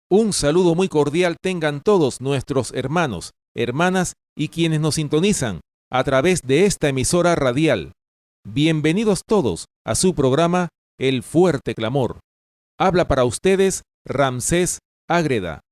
Un saludo muy cordial tengan todos nuestros hermanos, hermanas y quienes nos sintonizan a través de esta emisora radial. Bienvenidos todos a su programa El Fuerte Clamor. Habla para ustedes Ramsés Ágreda.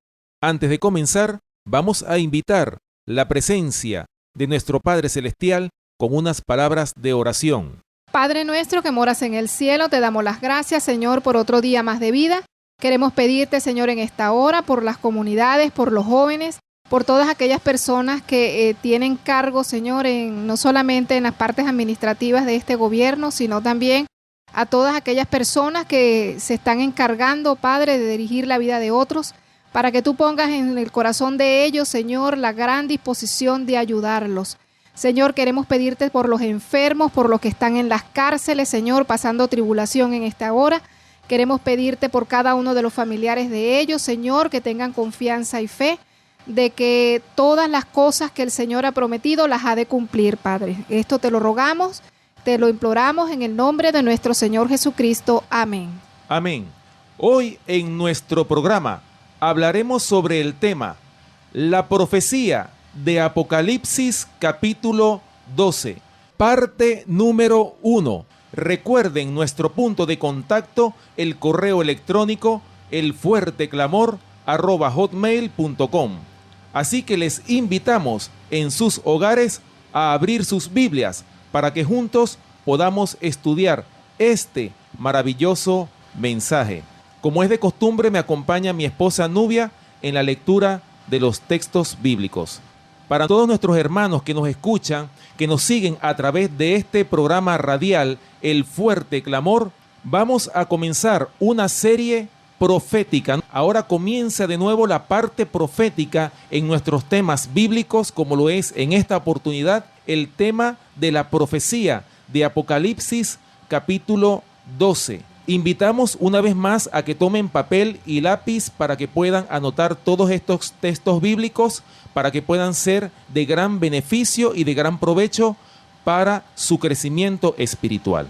Antes de comenzar, vamos a invitar la presencia de nuestro Padre Celestial con unas palabras de oración. Padre nuestro que moras en el cielo, te damos las gracias, Señor, por otro día más de vida. Queremos pedirte, Señor, en esta hora, por las comunidades, por los jóvenes, por todas aquellas personas que tienen cargo, Señor, no solamente en las partes administrativas de este gobierno, sino también a todas aquellas personas que se están encargando, Padre, de dirigir la vida de otros, para que tú pongas en el corazón de ellos, Señor, la gran disposición de ayudarlos. Señor, queremos pedirte por los enfermos, por los que están en las cárceles, Señor, pasando tribulación en esta hora. Queremos pedirte por cada uno de los familiares de ellos, Señor, que tengan confianza y fe de que todas las cosas que el Señor ha prometido las ha de cumplir, Padre. Esto te lo rogamos, te lo imploramos en el nombre de nuestro Señor Jesucristo. Amén. Amén. Hoy en nuestro programa hablaremos sobre el tema La profecía de Apocalipsis capítulo 12, parte número 1. Recuerden nuestro punto de contacto, el correo electrónico elfuerteclamor@hotmail.com. Así que les invitamos en sus hogares a abrir sus Biblias para que juntos podamos estudiar este maravilloso mensaje. Como es de costumbre, me acompaña mi esposa Nubia en la lectura de los textos bíblicos. Para todos nuestros hermanos que nos escuchan, que nos siguen a través de este programa radial, El Fuerte Clamor, vamos a comenzar una serie profética. Ahora comienza de nuevo la parte profética en nuestros temas bíblicos, como lo es en esta oportunidad el tema de la profecía de Apocalipsis capítulo 12. Invitamos una vez más a que tomen papel y lápiz para que puedan anotar todos estos textos bíblicos, para que puedan ser de gran beneficio y de gran provecho para su crecimiento espiritual.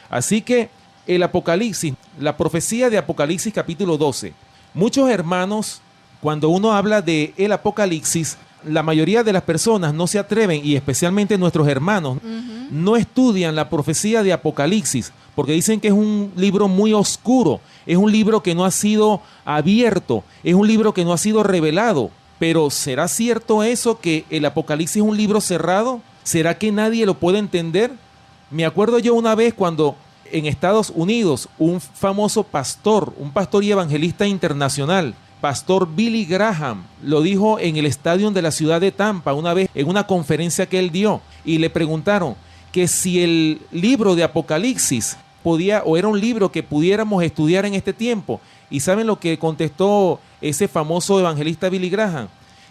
Así que el Apocalipsis, la profecía de Apocalipsis capítulo 12. Muchos hermanos, cuando uno habla de el Apocalipsis, la mayoría de las personas no se atreven, y especialmente nuestros hermanos, no estudian la profecía de Apocalipsis, porque dicen que es un libro muy oscuro, es un libro que no ha sido abierto, es un libro que no ha sido revelado. Pero ¿será cierto eso, que el Apocalipsis es un libro cerrado? ¿Será que nadie lo puede entender? Me acuerdo yo una vez cuando en Estados Unidos un famoso pastor, un pastor y evangelista internacional, Pastor Billy Graham, lo dijo en el estadio de la ciudad de Tampa una vez en una conferencia que él dio, y le preguntaron que si el libro de Apocalipsis podía o era un libro que pudiéramos estudiar en este tiempo. ¿Y saben lo que contestó ese famoso evangelista Billy Graham?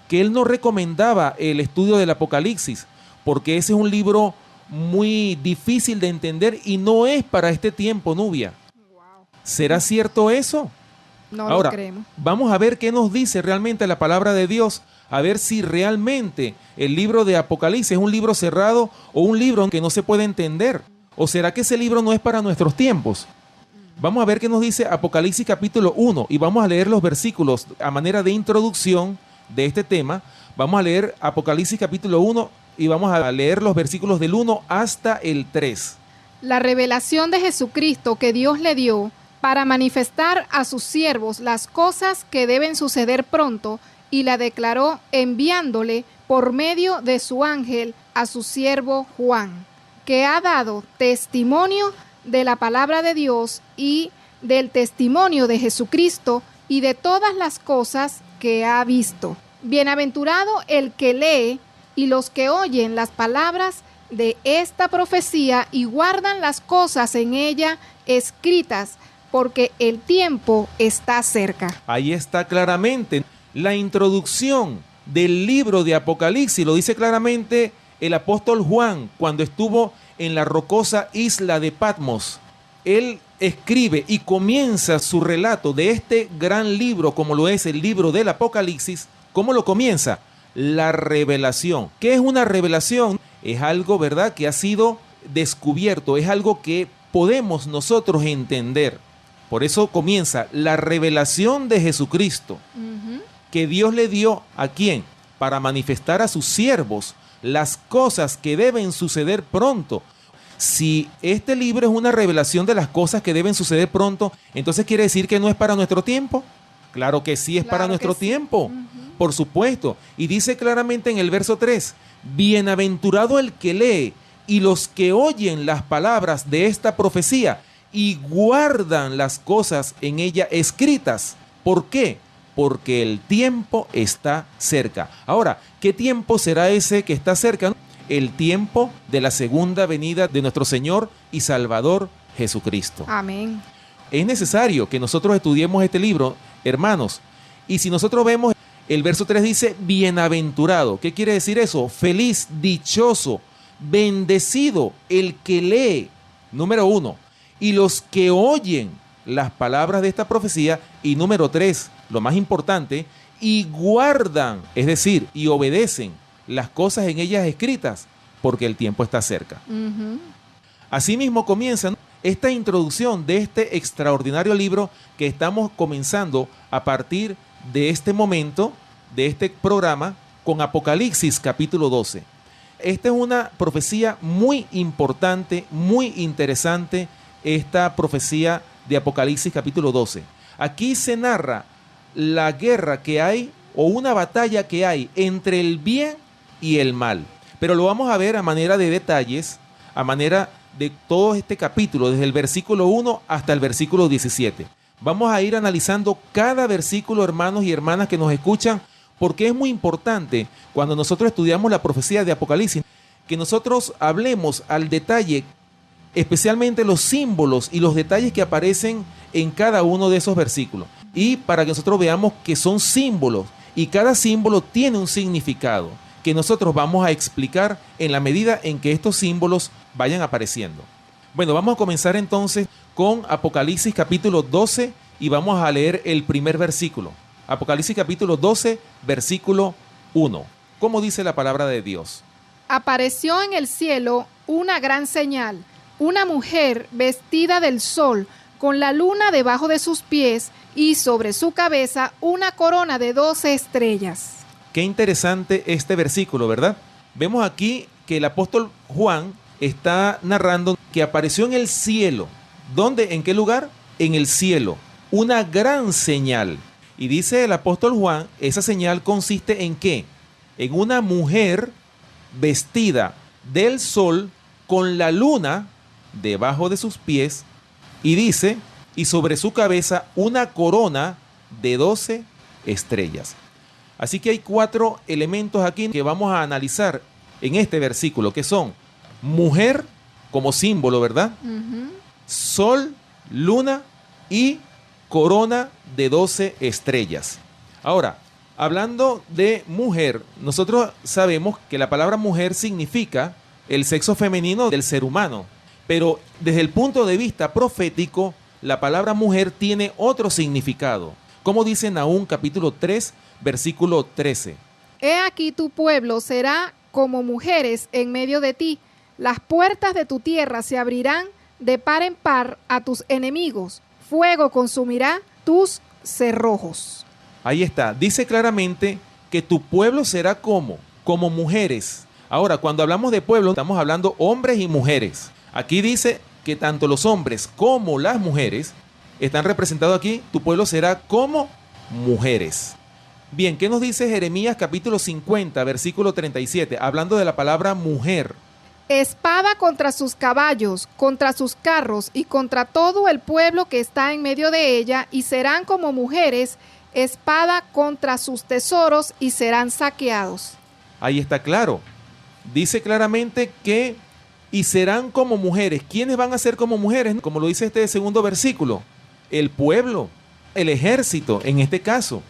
Que él no recomendaba el estudio del Apocalipsis, porque ese es un libro muy difícil de entender y no es para este tiempo, Nubia. Wow. ¿Será cierto eso? No Ahora, lo creemos. vamos a ver qué nos dice realmente la palabra de Dios, a ver si realmente el libro de Apocalipsis es un libro cerrado o un libro que no se puede entender. ¿O será que ese libro no es para nuestros tiempos? Vamos a ver qué nos dice Apocalipsis capítulo 1 y vamos a leer los versículos a manera de introducción de este tema. Vamos a leer Apocalipsis capítulo 1 y vamos a leer los versículos del 1 hasta el 3. La revelación de Jesucristo que Dios le dio para manifestar a sus siervos las cosas que deben suceder pronto, y la declaró enviándole por medio de su ángel a su siervo Juan, que ha dado testimonio de la palabra de Dios y del testimonio de Jesucristo y de todas las cosas que ha visto. Bienaventurado el que lee y los que oyen las palabras de esta profecía y guardan las cosas en ella escritas, porque el tiempo está cerca. Ahí está claramente la introducción del libro de Apocalipsis. Lo dice claramente el apóstol Juan cuando estuvo en la rocosa isla de Patmos. Él escribe y comienza su relato de este gran libro, como lo es el libro del Apocalipsis. ¿Cómo lo comienza? La revelación. ¿Qué es una revelación? Es algo, ¿verdad?, que ha sido descubierto, es algo que podemos nosotros entender. Por eso comienza la revelación de Jesucristo, que Dios le dio ¿a quién? Para manifestar a sus siervos las cosas que deben suceder pronto. Si este libro es una revelación de las cosas que deben suceder pronto, entonces quiere decir que no es para nuestro tiempo. Claro que sí es para nuestro tiempo, por supuesto. Y dice claramente en el verso 3, bienaventurado el que lee y los que oyen las palabras de esta profecía y guardan las cosas en ella escritas. ¿Por qué? Porque el tiempo está cerca. Ahora, ¿qué tiempo será ese que está cerca? El tiempo de la segunda venida de nuestro Señor y Salvador Jesucristo. Amén. Es necesario que nosotros estudiemos este libro, hermanos. Y si nosotros vemos, el verso 3 dice, bienaventurado. ¿Qué quiere decir eso? Feliz, dichoso, bendecido el que lee. Número 1. Y los que oyen las palabras de esta profecía. Y número 3, lo más importante, y guardan, es decir, y obedecen las cosas en ellas escritas, porque el tiempo está cerca. Asimismo comienza esta introducción de este extraordinario libro que estamos comenzando a partir de este momento, de este programa, con Apocalipsis capítulo 12. Esta es una profecía muy importante, muy interesante, esta profecía de Apocalipsis capítulo 12. Aquí se narra la guerra que hay, o una batalla que hay entre el bien y el mal. Pero lo vamos a ver a manera de detalles, a manera de todo este capítulo, desde el versículo 1 hasta el versículo 17. Vamos a ir analizando cada versículo, hermanos y hermanas que nos escuchan, porque es muy importante cuando nosotros estudiamos la profecía de Apocalipsis, que nosotros hablemos al detalle, especialmente los símbolos y los detalles que aparecen en cada uno de esos versículos. Y para que nosotros veamos que son símbolos, y cada símbolo tiene un significado, que nosotros vamos a explicar en la medida en que estos símbolos vayan apareciendo. Bueno, vamos a comenzar entonces con Apocalipsis capítulo 12 y vamos a leer el primer versículo. Apocalipsis capítulo 12, versículo 1. ¿Cómo dice la palabra de Dios? Apareció en el cielo una gran señal, una mujer vestida del sol, con la luna debajo de sus pies y sobre su cabeza una corona de 12 estrellas. Qué interesante este versículo, ¿verdad? Vemos aquí que el apóstol Juan está narrando que apareció en el cielo. ¿Dónde? ¿En qué lugar? En el cielo. Una gran señal. Y dice el apóstol Juan, esa señal consiste ¿en qué? En una mujer vestida del sol con la luna debajo de sus pies, y dice, y sobre su cabeza una corona de 12 estrellas. Así que hay 4 elementos aquí que vamos a analizar en este versículo, que son mujer como símbolo, ¿verdad? Sol, luna y corona de 12 estrellas. Ahora, hablando de mujer, nosotros sabemos que la palabra mujer significa el sexo femenino del ser humano, pero desde el punto de vista profético, la palabra mujer tiene otro significado. Como dice Nahum capítulo 3, versículo 13. He aquí tu pueblo será como mujeres en medio de ti. Las puertas de tu tierra se abrirán de par en par a tus enemigos. Fuego consumirá tus cerrojos. Ahí está. Dice claramente que tu pueblo será como mujeres. Ahora, cuando hablamos de pueblo, estamos hablando hombres y mujeres. Aquí dice que tanto los hombres como las mujeres están representados aquí. Tu pueblo será como mujeres. Bien, ¿qué nos dice Jeremías capítulo 50, versículo 37? Hablando de la palabra mujer. Espada contra sus caballos, contra sus carros y contra todo el pueblo que está en medio de ella, y serán como mujeres, espada contra sus tesoros y serán saqueados. Ahí está claro. Dice claramente que y serán como mujeres. ¿Quiénes van a ser como mujeres? Como lo dice este segundo versículo. El pueblo, el ejército en este caso.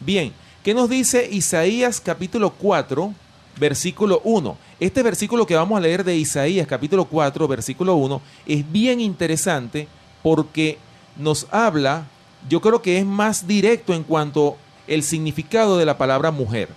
Bien, ¿qué nos dice Isaías capítulo 4, versículo 1? Este versículo que vamos a leer de Isaías capítulo 4, versículo 1, es bien interesante porque nos habla, yo creo que es más directo en cuanto al significado de la palabra mujer.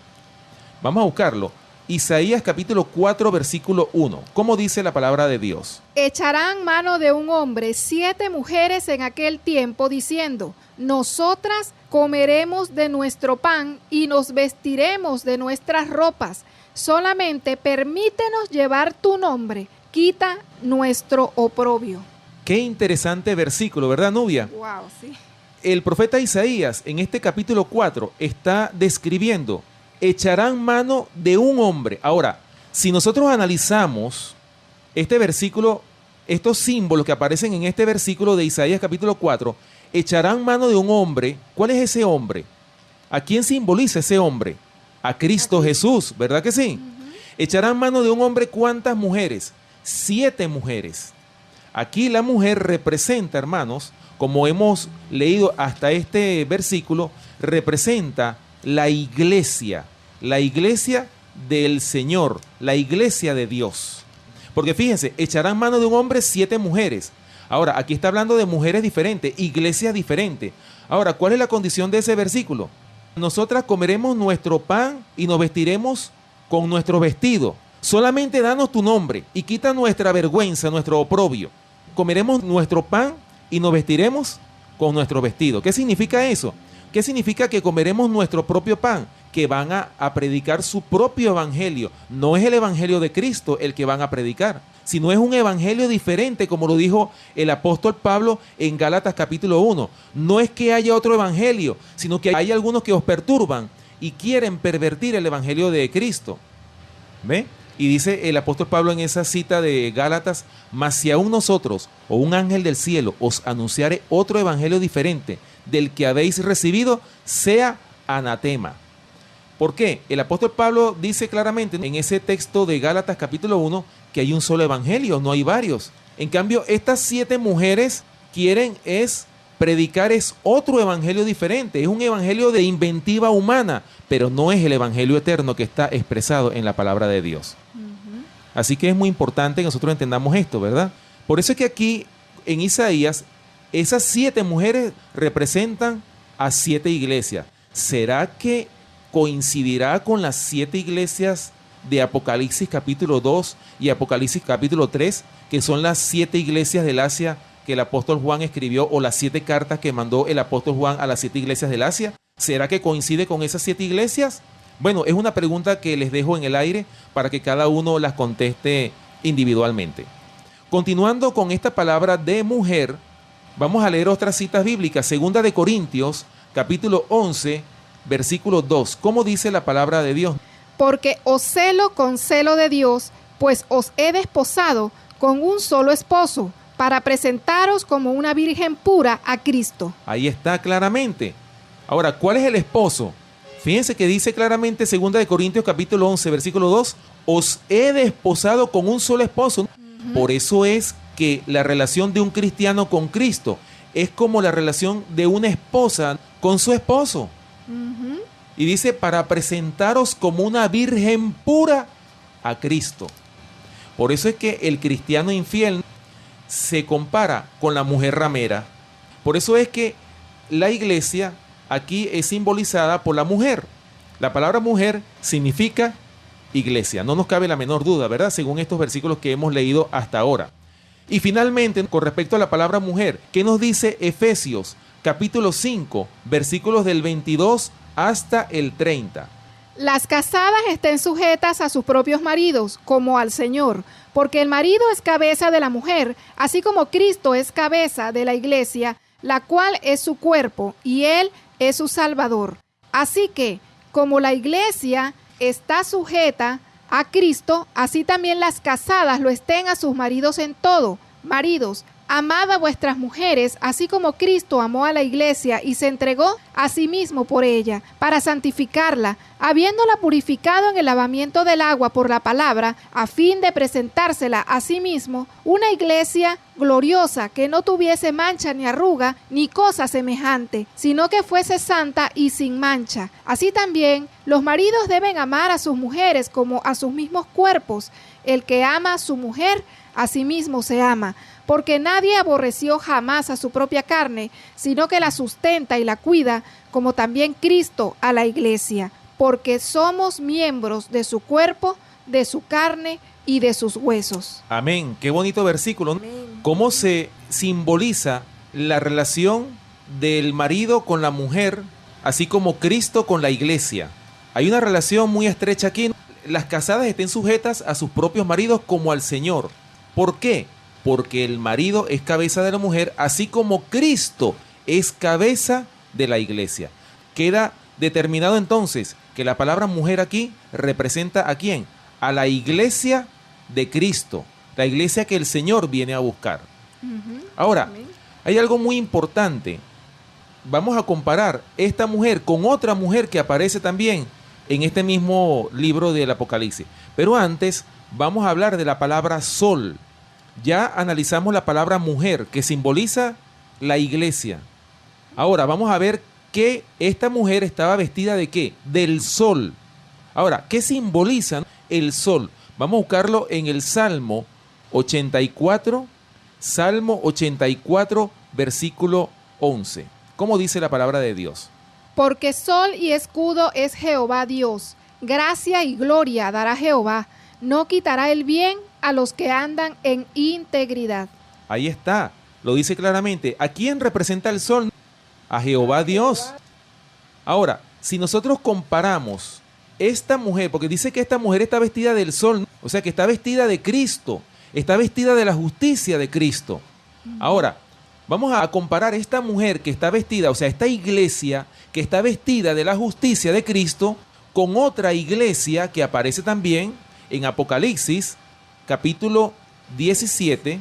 Vamos a buscarlo. Isaías capítulo 4, versículo 1. ¿Cómo dice la palabra de Dios? Echarán mano de un hombre 7 mujeres en aquel tiempo, diciendo: nosotras comeremos de nuestro pan y nos vestiremos de nuestras ropas. Solamente permítenos llevar tu nombre, quita nuestro oprobio. Qué interesante versículo, ¿verdad, Nubia? Wow, sí. El profeta Isaías en este capítulo 4 está describiendo: echarán mano de un hombre. Ahora, si nosotros analizamos este versículo, estos símbolos que aparecen en este versículo de Isaías capítulo 4, echarán mano de un hombre. ¿Cuál es ese hombre? ¿A quién simboliza ese hombre? A Cristo Jesús, ¿verdad que sí? Echarán mano de un hombre, ¿cuántas mujeres? 7 mujeres. Aquí la mujer representa, hermanos, como hemos leído hasta este versículo, representa la iglesia del Señor, la iglesia de Dios. Porque fíjense, echarán mano de un hombre 7 mujeres. Ahora, aquí está hablando de mujeres diferentes, iglesias diferentes. Ahora, ¿cuál es la condición de ese versículo? Nosotras comeremos nuestro pan y nos vestiremos con nuestro vestido. Solamente danos tu nombre y quita nuestra vergüenza, nuestro oprobio. Comeremos nuestro pan y nos vestiremos con nuestro vestido. ¿Qué significa eso? ¿Qué significa que comeremos nuestro propio pan? Que van a predicar su propio evangelio. No es el evangelio de Cristo el que van a predicar, sino es un evangelio diferente, como lo dijo el apóstol Pablo en Gálatas capítulo 1. No es que haya otro evangelio, sino que hay algunos que os perturban y quieren pervertir el evangelio de Cristo. ¿Ve? Y dice el apóstol Pablo en esa cita de Gálatas: mas si aún nosotros o un ángel del cielo os anunciare otro evangelio diferente del que habéis recibido, sea anatema. ¿Por qué? El apóstol Pablo dice claramente en ese texto de Gálatas capítulo 1 que hay un solo evangelio, no hay varios. En cambio, estas 7 mujeres quieren predicar otro evangelio diferente, es un evangelio de inventiva humana, pero no es el evangelio eterno que está expresado en la palabra de Dios. Así que es muy importante que nosotros entendamos esto, ¿verdad? Por eso es que aquí en Isaías, esas 7 mujeres representan a 7 iglesias. ¿Será que coincidirá con las 7 iglesias de Apocalipsis capítulo 2 y Apocalipsis capítulo 3, que son las 7 iglesias del Asia que el apóstol Juan escribió, o las 7 cartas que mandó el apóstol Juan a las 7 iglesias del Asia? ¿Será que coincide con esas 7 iglesias? Bueno, es una pregunta que les dejo en el aire para que cada uno las conteste individualmente. Continuando con esta palabra de mujer, vamos a leer otras citas bíblicas. Segunda de Corintios, capítulo 11, versículo 2. ¿Cómo dice la palabra de Dios? Porque os celo con celo de Dios, pues os he desposado con un solo esposo, para presentaros como una virgen pura a Cristo. Ahí está claramente. Ahora, ¿cuál es el esposo? Fíjense que dice claramente 2 de Corintios capítulo 11, versículo 2, os he desposado con un solo esposo. Por eso es que la relación de un cristiano con Cristo es como la relación de una esposa con su esposo. Y dice, para presentaros como una virgen pura a Cristo. Por eso es que el cristiano infiel se compara con la mujer ramera. Por eso es que la iglesia aquí es simbolizada por la mujer. La palabra mujer significa iglesia. No nos cabe la menor duda, ¿verdad? Según estos versículos que hemos leído hasta ahora. Y finalmente, con respecto a la palabra mujer, ¿qué nos dice Efesios capítulo 5, versículos del 22 hasta el 30? Las casadas estén sujetas a sus propios maridos, como al Señor, porque el marido es cabeza de la mujer, así como Cristo es cabeza de la iglesia, la cual es su cuerpo, y Él es su Salvador. Así que, como la iglesia está sujeta a Cristo, así también las casadas lo estén a sus maridos en todo. Maridos, amad a vuestras mujeres, así como Cristo amó a la iglesia y se entregó a sí mismo por ella, para santificarla, habiéndola purificado en el lavamiento del agua por la palabra, a fin de presentársela a sí mismo, una iglesia gloriosa, que no tuviese mancha ni arruga, ni cosa semejante, sino que fuese santa y sin mancha. Así también, los maridos deben amar a sus mujeres como a sus mismos cuerpos. El que ama a su mujer, a sí mismo se ama, porque nadie aborreció jamás a su propia carne, sino que la sustenta y la cuida, como también Cristo a la iglesia, porque somos miembros de su cuerpo, de su carne y de sus huesos. Amén. Qué bonito versículo. Amén. ¿Cómo se simboliza la relación del marido con la mujer, así como Cristo con la iglesia? Hay una relación muy estrecha aquí. Las casadas estén sujetas a sus propios maridos como al Señor. ¿Por qué? Porque el marido es cabeza de la mujer, así como Cristo es cabeza de la iglesia. Queda determinado entonces que la palabra mujer aquí representa ¿a quién? A la iglesia de Cristo, la iglesia que el Señor viene a buscar. Ahora, Amén. hay algo muy importante. Vamos a comparar esta mujer con otra mujer que aparece también en este mismo libro del Apocalipsis. Pero antes vamos a hablar de la palabra sol. Ya analizamos la palabra mujer, que simboliza la iglesia. Ahora vamos a ver que esta mujer estaba vestida ¿de qué? Del sol. Ahora, ¿qué simboliza el sol? Vamos a buscarlo en el Salmo 84, Salmo 84, versículo 11. ¿Cómo dice la palabra de Dios? Porque sol y escudo es Jehová Dios. Gracia y gloria dará Jehová. No quitará el bien a los que andan en integridad. Ahí está, lo dice claramente. ¿A quién representa el sol? A Jehová Dios. Ahora, si nosotros comparamos esta mujer, porque dice que esta mujer está vestida del sol, o sea que está vestida de Cristo, está vestida de la justicia de Cristo. Ahora, vamos a comparar esta mujer que está vestida, o sea, esta iglesia que está vestida de la justicia de Cristo, con otra iglesia que aparece también en Apocalipsis, capítulo 17,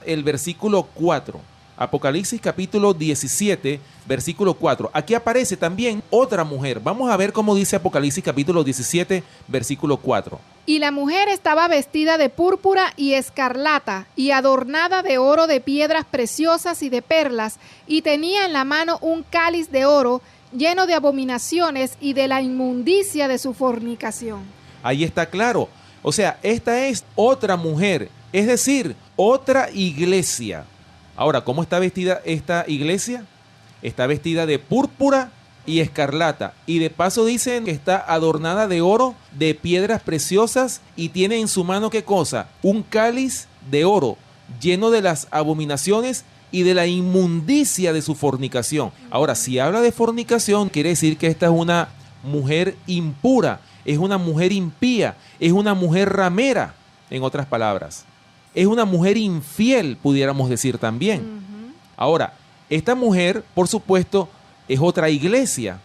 el versículo 4. Apocalipsis capítulo 17, versículo 4. Aquí aparece también otra mujer. Vamos a ver cómo dice Apocalipsis capítulo 17, versículo 4. Y la mujer estaba vestida de púrpura y escarlata, y adornada de oro, de piedras preciosas y de perlas, y tenía en la mano un cáliz de oro lleno de abominaciones y de la inmundicia de su fornicación. Ahí está claro. O sea, esta es otra mujer, es decir, otra iglesia. Ahora, ¿cómo está vestida esta iglesia? Está vestida de púrpura y escarlata. Y de paso dicen que está adornada de oro, de piedras preciosas, y tiene en su mano, ¿qué cosa? Un cáliz de oro, lleno de las abominaciones y de la inmundicia de su fornicación. Ahora, si habla de fornicación, quiere decir que esta es una mujer impura, es una mujer impía, es una mujer ramera, en otras palabras. Es una mujer infiel, pudiéramos decir también. Ahora, esta mujer, por supuesto, es otra iglesia.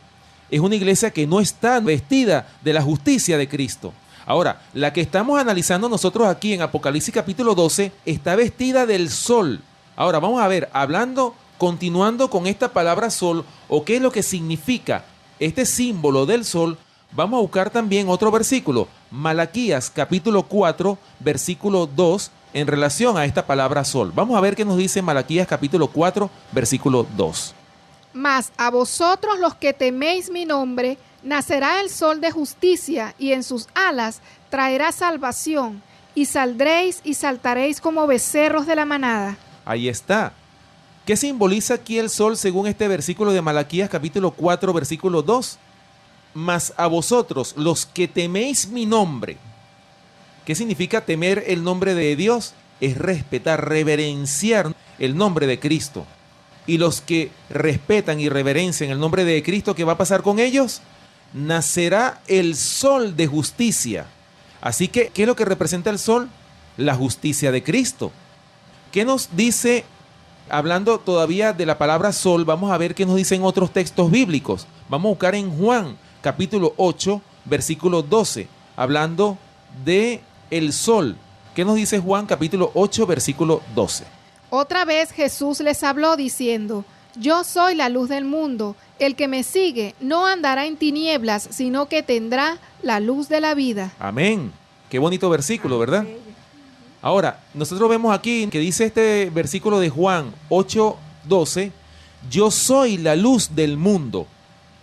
Es una iglesia que no está vestida de la justicia de Cristo. Ahora, la que estamos analizando nosotros aquí en Apocalipsis capítulo 12 está vestida del sol. Ahora, vamos a ver, continuando con esta palabra sol, o qué es lo que significa este símbolo del sol, vamos a buscar también otro versículo, Malaquías capítulo 4, versículo 2, en relación a esta palabra sol. Vamos a ver qué nos dice Malaquías capítulo 4, versículo 2. Mas a vosotros los que teméis mi nombre, nacerá el sol de justicia, y en sus alas traerá salvación, y saldréis y saltaréis como becerros de la manada. Ahí está. ¿Qué simboliza aquí el sol según este versículo de Malaquías capítulo 4, versículo 2? Mas a vosotros los que teméis mi nombre. ¿Qué significa temer el nombre de Dios? Es respetar, reverenciar el nombre de Cristo. Y los que respetan y reverencian el nombre de Cristo, ¿qué va a pasar con ellos? Nacerá el sol de justicia. Así que, ¿qué es lo que representa el sol? La justicia de Cristo. ¿Qué nos dice, hablando todavía de la palabra sol? Vamos a ver qué nos dicen otros textos bíblicos. Vamos a buscar en Juan, capítulo 8, versículo 12, hablando de el sol. ¿Qué nos dice Juan, capítulo 8, versículo 12? Otra vez Jesús les habló diciendo: Yo soy la luz del mundo. El que me sigue no andará en tinieblas, sino que tendrá la luz de la vida. Amén. Qué bonito versículo, ¿verdad? Ahora, nosotros vemos aquí que dice este versículo de Juan 8, 12, yo soy la luz del mundo.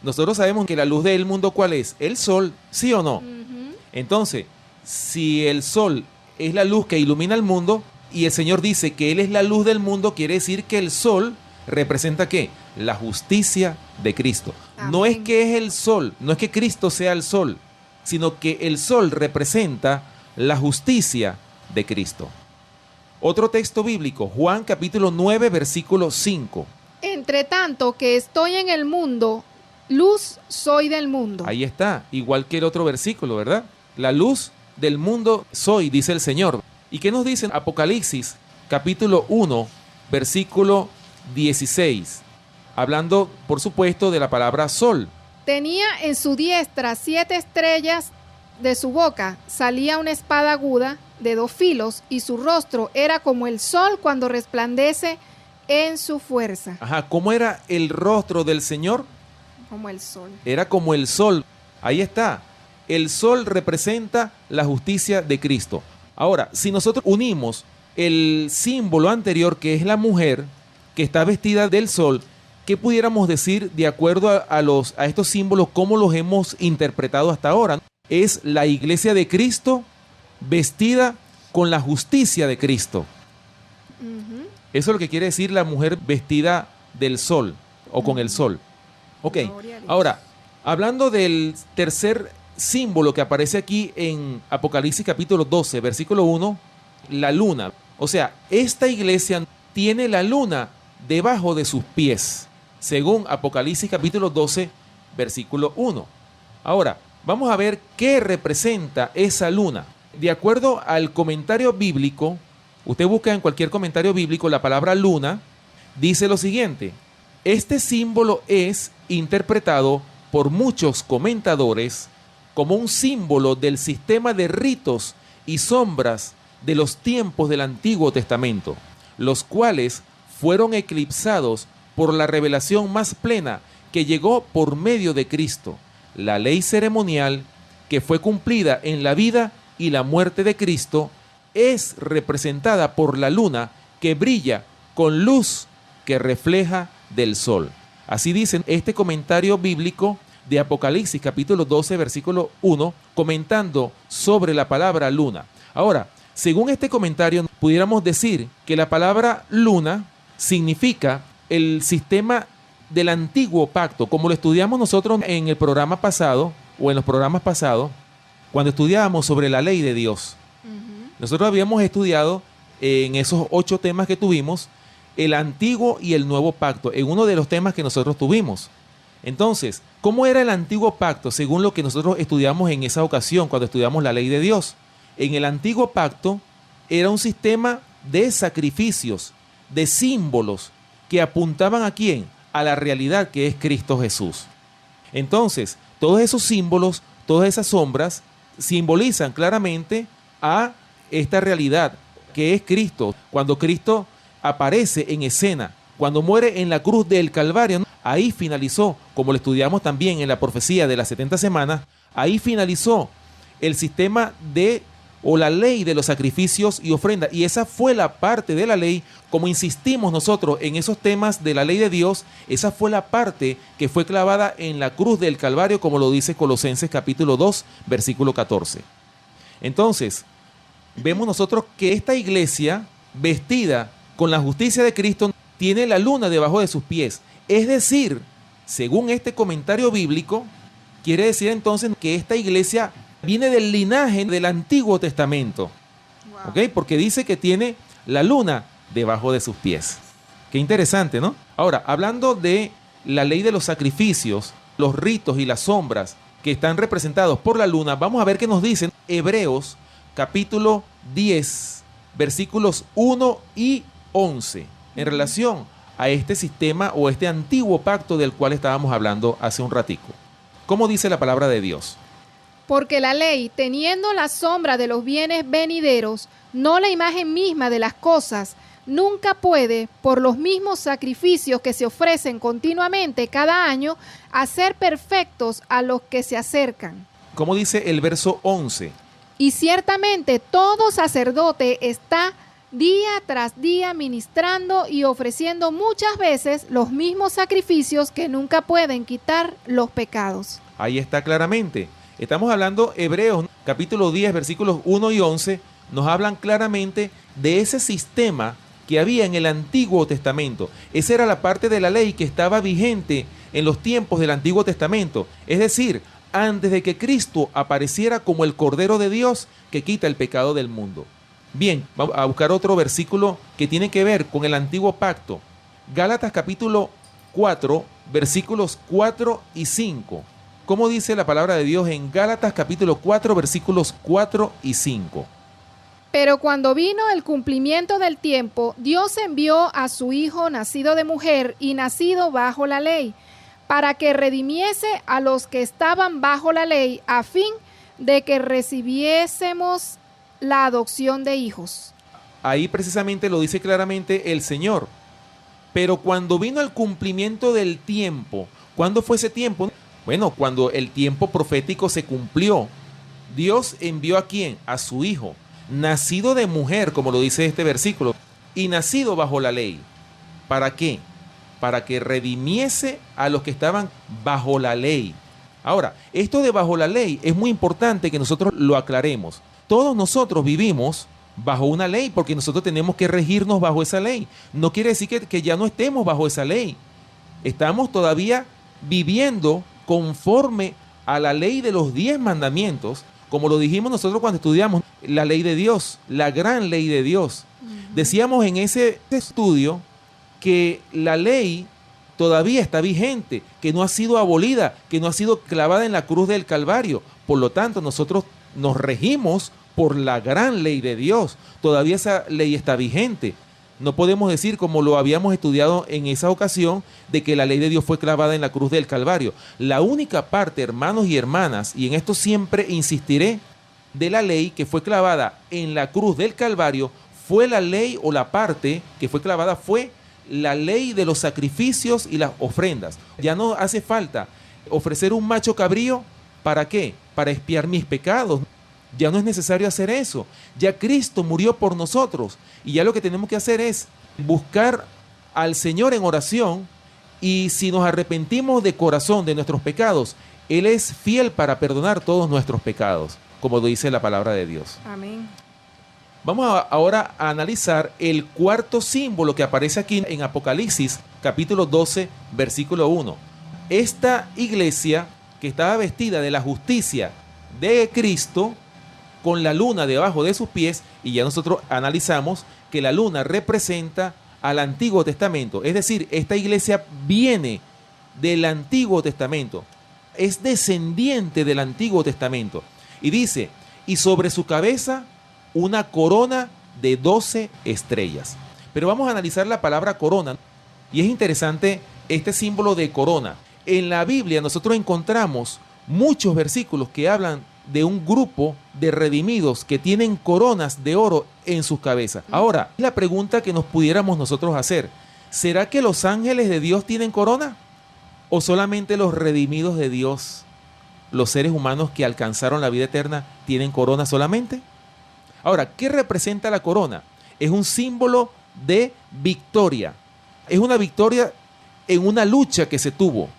Nosotros sabemos que la luz del mundo, ¿cuál es? El sol, ¿sí o no? Entonces, si el sol es la luz que ilumina el mundo y el Señor dice que Él es la luz del mundo, quiere decir que el sol representa ¿qué? La justicia de Cristo. Amén. No es que es el sol, no es que Cristo sea el sol, sino que el sol representa la justicia de Cristo. Otro texto bíblico, Juan capítulo 9, versículo 5. Entre tanto que estoy en el mundo, luz soy del mundo. Ahí está, igual que el otro versículo, ¿verdad? La luz del mundo soy, dice el Señor. ¿Y qué nos dice Apocalipsis capítulo 1, versículo 16? Hablando, por supuesto, de la palabra sol. Tenía en su diestra 7 estrellas, de su boca salía una espada aguda de 2 filos, y su rostro era como el sol cuando resplandece en su fuerza. Ajá, ¿cómo era el rostro del Señor? Como el sol. Era como el sol. Ahí está. El sol representa la justicia de Cristo. Ahora, si nosotros unimos el símbolo anterior, que es la mujer que está vestida del sol, ¿qué pudiéramos decir de acuerdo a estos símbolos, cómo los hemos interpretado hasta ahora? Es la iglesia de Cristo vestida con la justicia de Cristo. Ujú. Eso es lo que quiere decir la mujer vestida del sol o con el sol. Ok, Gloria a Dios. ahora, hablando del tercer símbolo que aparece aquí en Apocalipsis capítulo 12, versículo 1, la luna. O sea, esta iglesia tiene la luna debajo de sus pies, según Apocalipsis capítulo 12, versículo 1. Ahora, vamos a ver qué representa esa luna. De acuerdo al comentario bíblico, usted busca en cualquier comentario bíblico la palabra luna, dice lo siguiente: este símbolo es interpretado por muchos comentadores como un símbolo del sistema de ritos y sombras de los tiempos del Antiguo Testamento, los cuales fueron eclipsados por la revelación más plena que llegó por medio de Cristo, la ley ceremonial que fue cumplida en la vida y la muerte de Cristo, es representada por la luna que brilla con luz que refleja del sol. Así dice este comentario bíblico de Apocalipsis capítulo 12 versículo 1, comentando sobre la palabra luna. Ahora, según este comentario, pudiéramos decir que la palabra luna significa el sistema del antiguo pacto, como lo estudiamos nosotros en el programa pasado o en los programas pasados, cuando estudiábamos sobre la ley de Dios. Ujú. Nosotros habíamos estudiado en esos 8 temas que tuvimos el antiguo y el nuevo pacto, en uno de los temas que nosotros tuvimos. Entonces, ¿cómo era el antiguo pacto según lo que nosotros estudiamos en esa ocasión cuando estudiamos la ley de Dios? En el antiguo pacto era un sistema de sacrificios, de símbolos que apuntaban ¿a quién? A la realidad que es Cristo Jesús. Entonces, todos esos símbolos, todas esas sombras simbolizan claramente a esta realidad que es Cristo. Cuando Cristo aparece en escena, cuando muere en la cruz del Calvario, ahí finalizó, como lo estudiamos también en la profecía de las 70 semanas, ahí finalizó el sistema o la ley de los sacrificios y ofrendas. Y esa fue la parte de la ley, como insistimos nosotros en esos temas de la ley de Dios, esa fue la parte que fue clavada en la cruz del Calvario, como lo dice Colosenses capítulo 2, versículo 14. Entonces, vemos nosotros que esta iglesia, vestida con la justicia de Cristo, tiene la luna debajo de sus pies. Es decir, según este comentario bíblico, quiere decir entonces que esta iglesia viene del linaje del Antiguo Testamento. Wow. ¿Ok? Porque dice que tiene la luna debajo de sus pies. Qué interesante, ¿no? Ahora, hablando de la ley de los sacrificios, los ritos y las sombras que están representados por la luna, vamos a ver qué nos dicen Hebreos capítulo 10, versículos 1 y 11, en relación a este sistema o este antiguo pacto del cual estábamos hablando hace un ratico. ¿Cómo dice la palabra de Dios? Porque la ley, teniendo la sombra de los bienes venideros, no la imagen misma de las cosas, nunca puede, por los mismos sacrificios que se ofrecen continuamente cada año, hacer perfectos a los que se acercan. ¿Cómo dice el verso 11? Y ciertamente todo sacerdote está día tras día ministrando y ofreciendo muchas veces los mismos sacrificios que nunca pueden quitar los pecados. Ahí está claramente. Estamos hablando, Hebreos capítulo 10, versículos 1 y 11, nos hablan claramente de ese sistema que había en el Antiguo Testamento. Esa era la parte de la ley que estaba vigente en los tiempos del Antiguo Testamento. Es decir, antes de que Cristo apareciera como el Cordero de Dios que quita el pecado del mundo. Bien, vamos a buscar otro versículo que tiene que ver con el Antiguo Pacto. Gálatas capítulo 4, versículos 4 y 5. ¿Cómo dice la palabra de Dios en Gálatas capítulo 4, versículos 4 y 5? Pero cuando vino el cumplimiento del tiempo, Dios envió a su Hijo nacido de mujer y nacido bajo la ley, para que redimiese a los que estaban bajo la ley, a fin de que recibiésemos la adopción de hijos. Ahí precisamente lo dice claramente el Señor. Pero cuando vino el cumplimiento del tiempo, ¿cuándo fue ese tiempo? Bueno, cuando el tiempo profético se cumplió, Dios envió ¿a quién? A su Hijo, nacido de mujer, como lo dice este versículo, y nacido bajo la ley. ¿Para qué? Para que redimiese a los que estaban bajo la ley. Ahora, esto de bajo la ley es muy importante que nosotros lo aclaremos. Todos nosotros vivimos bajo una ley porque nosotros tenemos que regirnos bajo esa ley. No quiere decir que ya no estemos bajo esa ley. Estamos todavía viviendo conforme a la ley de los 10 mandamientos, como lo dijimos nosotros cuando estudiamos la ley de Dios, la gran ley de Dios. Decíamos en ese estudio que la ley todavía está vigente, que no ha sido abolida, que no ha sido clavada en la cruz del Calvario. Por lo tanto, nosotros nos regimos por la gran ley de Dios. Todavía esa ley está vigente. No podemos decir, como lo habíamos estudiado en esa ocasión, de que la ley de Dios fue clavada en la cruz del Calvario. La única parte, hermanos y hermanas, y en esto siempre insistiré, de la ley que fue clavada en la cruz del Calvario, fue la ley o la parte que fue clavada fue la ley de los sacrificios y las ofrendas. Ya no hace falta ofrecer un macho cabrío, ¿para qué? Para expiar mis pecados. Ya no es necesario hacer eso. Ya Cristo murió por nosotros. Y ya lo que tenemos que hacer es buscar al Señor en oración. Y si nos arrepentimos de corazón de nuestros pecados, Él es fiel para perdonar todos nuestros pecados, como lo dice la palabra de Dios. Amén. Vamos ahora a analizar el cuarto símbolo que aparece aquí en Apocalipsis, capítulo 12, versículo 1. Esta iglesia que estaba vestida de la justicia de Cristo, con la luna debajo de sus pies, y ya nosotros analizamos que la luna representa al Antiguo Testamento. Es decir, esta iglesia viene del Antiguo Testamento, es descendiente del Antiguo Testamento. Y dice, y sobre su cabeza una corona de 12 estrellas. Pero vamos a analizar la palabra corona. Y es interesante este símbolo de corona. En la Biblia nosotros encontramos muchos versículos que hablan de un grupo de redimidos que tienen coronas de oro en sus cabezas. Ahora, la pregunta que nos pudiéramos nosotros hacer, ¿será que los ángeles de Dios tienen corona? ¿O solamente los redimidos de Dios, los seres humanos que alcanzaron la vida eterna, tienen corona solamente? Ahora, ¿qué representa la corona? Es un símbolo de victoria. Es una victoria en una lucha que se tuvo.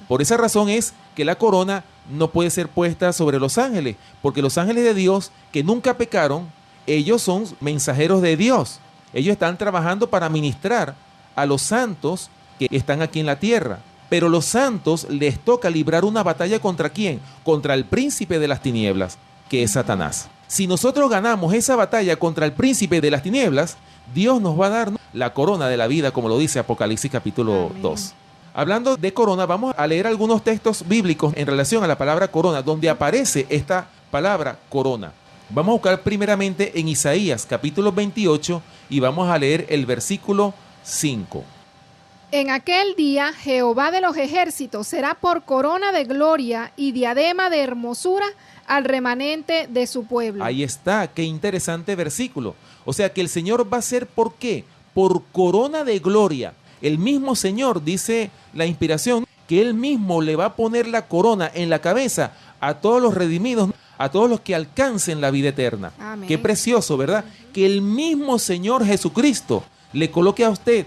Por esa razón es que la corona no puede ser puesta sobre los ángeles, porque los ángeles de Dios que nunca pecaron, ellos son mensajeros de Dios. Ellos están trabajando para ministrar a los santos que están aquí en la tierra. Pero los santos les toca librar una batalla ¿contra quién? Contra el príncipe de las tinieblas, que es Satanás. Si nosotros ganamos esa batalla contra el príncipe de las tinieblas, Dios nos va a dar la corona de la vida, como lo dice Apocalipsis capítulo 2. Hablando de corona, vamos a leer algunos textos bíblicos en relación a la palabra corona, donde aparece esta palabra corona. Vamos a buscar primeramente en Isaías capítulo 28 y vamos a leer el versículo 5. En aquel día Jehová de los ejércitos será por corona de gloria y diadema de hermosura al remanente de su pueblo. Ahí está, qué interesante versículo. O sea que el Señor va a ser, ¿por qué? Por corona de gloria. El mismo Señor, dice la inspiración, que Él mismo le va a poner la corona en la cabeza a todos los redimidos, a todos los que alcancen la vida eterna. Amén. Qué precioso, ¿verdad? Que el mismo Señor Jesucristo le coloque a usted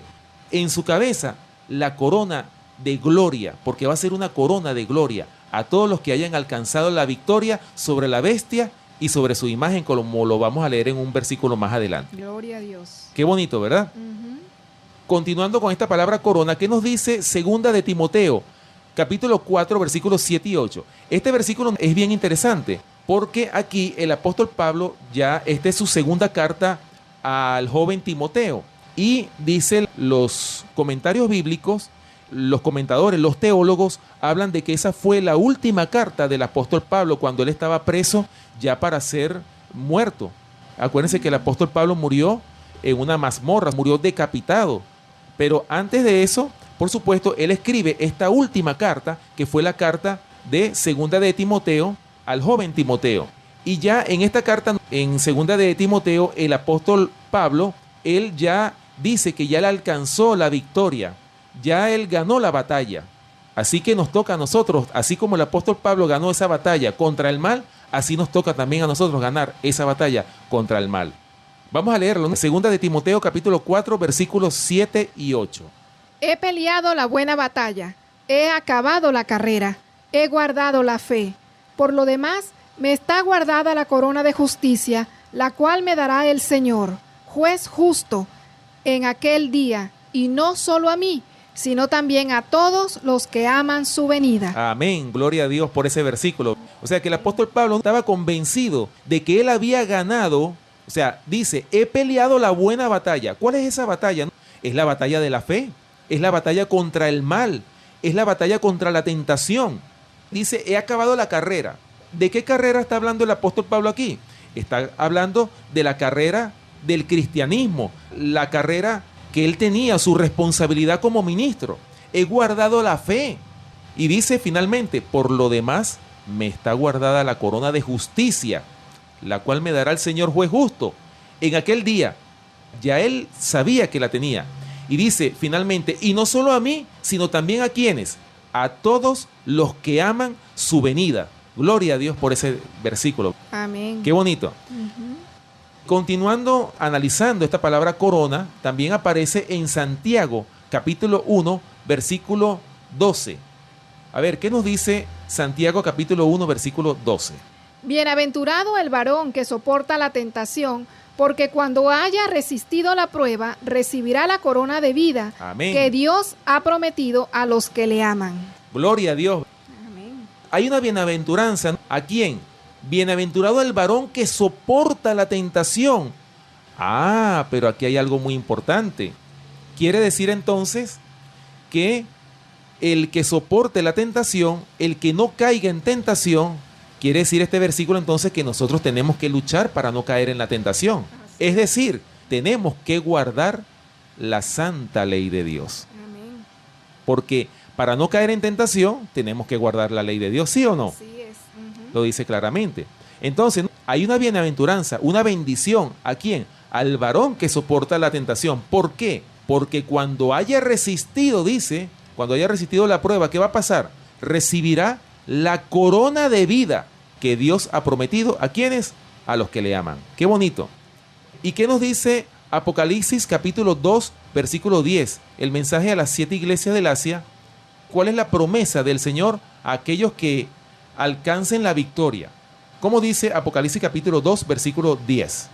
en su cabeza la corona de gloria, porque va a ser una corona de gloria a todos los que hayan alcanzado la victoria sobre la bestia y sobre su imagen, como lo vamos a leer en un versículo más adelante. Gloria a Dios. Qué bonito, ¿verdad? Continuando con esta palabra corona, ¿qué nos dice segunda de Timoteo, capítulo 4, versículos 7 y 8? Este versículo es bien interesante, porque aquí el apóstol Pablo, ya esta es su segunda carta al joven Timoteo, y dice los comentarios bíblicos, los comentadores, los teólogos, hablan de que esa fue la última carta del apóstol Pablo cuando él estaba preso ya para ser muerto. Acuérdense que el apóstol Pablo murió en una mazmorra, murió decapitado. Pero antes de eso, por supuesto, él escribe esta última carta, que fue la carta de segunda de Timoteo al joven Timoteo. Y ya en esta carta, en segunda de Timoteo, el apóstol Pablo, él ya dice que ya le alcanzó la victoria. Ya él ganó la batalla. Así que nos toca a nosotros, así como el apóstol Pablo ganó esa batalla contra el mal, así nos toca también a nosotros ganar esa batalla contra el mal. Vamos a leerlo, ¿no? Segunda de Timoteo, capítulo 4, versículos 7 y 8. He peleado la buena batalla, he acabado la carrera, he guardado la fe. Por lo demás, me está guardada la corona de justicia, la cual me dará el Señor, juez justo, en aquel día, y no solo a mí, sino también a todos los que aman su venida. Amén, gloria a Dios por ese versículo. O sea que el apóstol Pablo estaba convencido de que él había ganado. O sea, dice, he peleado la buena batalla. ¿Cuál es esa batalla? Es la batalla de la fe, es la batalla contra el mal, es la batalla contra la tentación. Dice, he acabado la carrera. ¿De qué carrera está hablando el apóstol Pablo aquí? Está hablando de la carrera del cristianismo, la carrera que él tenía, su responsabilidad como ministro. He guardado la fe. Y dice finalmente, por lo demás, me está guardada la corona de justicia, la cual me dará el Señor juez justo. En aquel día, ya él sabía que la tenía. Y dice finalmente, y no solo a mí, sino también a quienes, a todos los que aman su venida. Gloria a Dios por ese versículo. Amén. Qué bonito. Continuando analizando esta palabra corona, también aparece en Santiago, capítulo 1, versículo 12. A ver, ¿qué nos dice Santiago, capítulo 1, versículo 12? Bienaventurado el varón que soporta la tentación, porque cuando haya resistido la prueba, recibirá la corona de vida. Amén. Que Dios ha prometido a los que le aman. Gloria a Dios. Amén. Hay una bienaventuranza. ¿A quién? Bienaventurado el varón que soporta la tentación. Ah, pero aquí hay algo muy importante. Quiere decir entonces que el que soporte la tentación, el que no caiga en tentación, quiere decir este versículo entonces que nosotros tenemos que luchar para no caer en la tentación. Es decir, tenemos que guardar la santa ley de Dios. Amén. Porque para no caer en tentación, tenemos que guardar la ley de Dios, ¿sí o no? Así es. Lo dice claramente. Entonces, hay una bienaventuranza, una bendición. ¿A quién? Al varón que soporta la tentación. ¿Por qué? Porque cuando haya resistido, dice, cuando haya resistido la prueba, ¿qué va a pasar? Recibirá la corona de vida que Dios ha prometido. ¿A quiénes? A los que le aman. Qué bonito. ¿Y qué nos dice Apocalipsis capítulo 2, versículo 10? El mensaje a las 7 iglesias del Asia. ¿Cuál es la promesa del Señor a aquellos que alcancen la victoria? ¿Cómo dice Apocalipsis capítulo 2, versículo 10?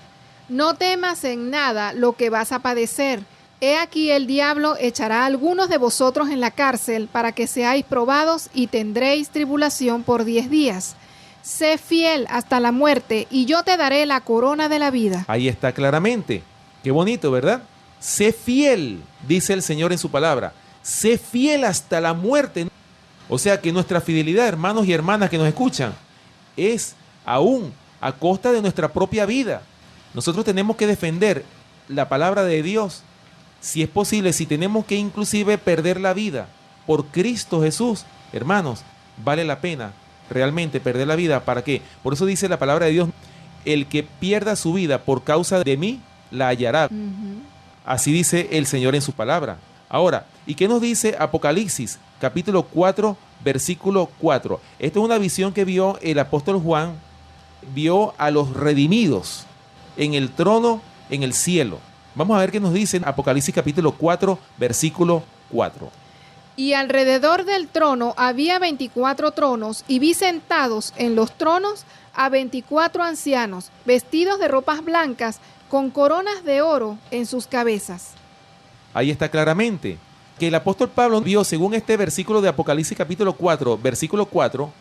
No temas en nada lo que vas a padecer. He aquí el diablo echará a algunos de vosotros en la cárcel para que seáis probados y tendréis tribulación por 10 días. Sé fiel hasta la muerte y yo te daré la corona de la vida. Ahí está claramente. Qué bonito, ¿verdad? Sé fiel, dice el Señor en su palabra. Sé fiel hasta la muerte. O sea que nuestra fidelidad, hermanos y hermanas que nos escuchan, es aún a costa de nuestra propia vida. Nosotros tenemos que defender la palabra de Dios. Si es posible, si tenemos que inclusive perder la vida por Cristo Jesús, hermanos, vale la pena realmente perder la vida. ¿Para qué? Por eso dice la palabra de Dios, el que pierda su vida por causa de mí, la hallará. Así dice el Señor en su palabra. Ahora, ¿y qué nos dice Apocalipsis, capítulo 4, versículo 4? Esta es una visión que vio el apóstol Juan, vio a los redimidos en el trono en el cielo. Vamos a ver qué nos dice Apocalipsis capítulo 4, versículo 4. Y alrededor del trono había 24 tronos, y vi sentados en los tronos a 24 ancianos, vestidos de ropas blancas, con coronas de oro en sus cabezas. Ahí está claramente que el apóstol Pablo vio, según este versículo de Apocalipsis capítulo 4, versículo 4,